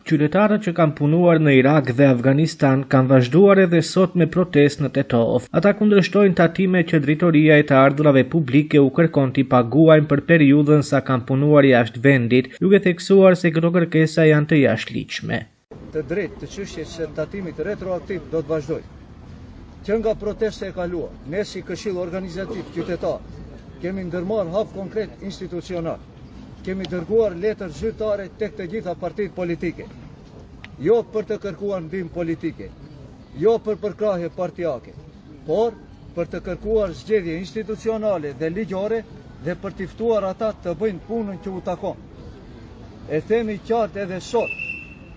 Qytetarët që kanë punuar në Irak dhe Afganistan kanë vazhduar edhe sot me protestë në Tetov. Ata kundërshtojnë tatimet që drejtoria e të ardhurave publike u kërkon t'i paguajnë për periudhën sa kanë punuar jashtë vendit, duke theksuar se këto kërkesa janë të jashtëligjshme. Të drejtë të çështjes së tatimit retroaktiv do të vazhdoj. Që nga protesta e kaluar, ne si Këshill Organizativ Qytetar kemi ndërmarrë hap konkret institucional. Kemi dërguar letër zyrtare tek të gjitha partitë politike. Jo për të kërkuar ndihmë politike, jo për përkrahje partijake, por për të kërkuar zgjedhje institucionale dhe ligjore dhe për t'i ftuar ata të bëjnë punën që u takon. E themi qartë edhe sot,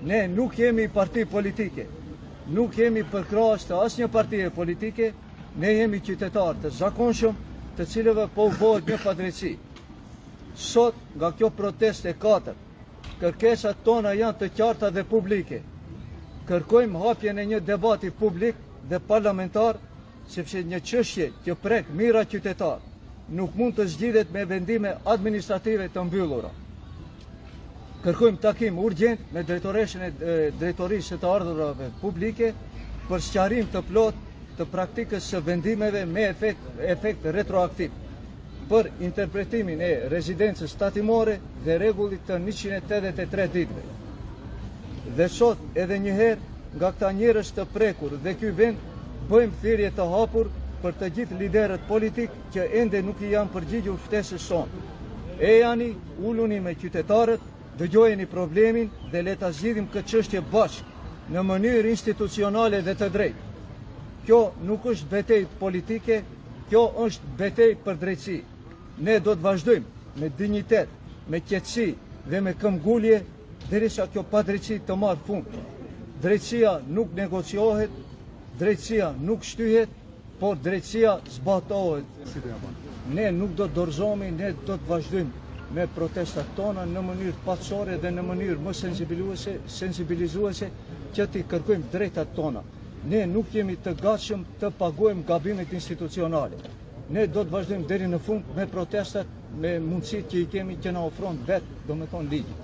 ne nuk jemi parti politike, nuk jemi përkrahës të asnjë partie politike, ne jemi qytetarë të zakonshëm, të cilëve po u bëhet një padrejtësi. Sot, nga kjo protestë e katërt, kërkesat tona janë të qarta dhe publike. Kërkojmë hapjen e një debati publik dhe parlamentar, sepse një çështje që prek mira qytetar nuk mund të zgjidhet me vendime administrative të mbyllura. Kërkojmë takim urgjent me drejtorisë së të ardhurave publike për sqarim të plotë të praktikës së vendimeve me efekt retroaktiv për interpretimin e rezidencës tatimore dhe rregullit të 183 ditëve. Dhe sot edhe një herë nga këta njerëz të prekur dhe ky vend bëjmë thirrje të hapur për të gjithë liderët politik që ende nuk i janë përgjigjur ftesës sonë. Ejani, uluni me qytetarët, dëgjojeni problemin dhe le ta zgjidhim këtë çështje bashkë në mënyrë institucionale dhe të drejtë. Kjo nuk është betejë politike, kjo është betejë për drejtësi. Ne do të vazhdojmë me dinjitet, me qetësi dhe me këmbgulje derisa kjo padrejtësi të marrë fund. Drejtësia nuk negociohet, drejtësia nuk shtyhet, por drejtësia zbatohet. Ne nuk do të dorëzohemi, ne do të vazhdojmë me protestat tona në mënyrë paqësore dhe në mënyrë më sensibilizuese që t'i kërkojmë drejtat tona. Ne nuk jemi të gatshëm të paguajmë gabimet institucionale. Ne do të vazhdojmë deri në fund me protestat, me mundësitë që i kemi që na ofron vetë, domethënë ligji.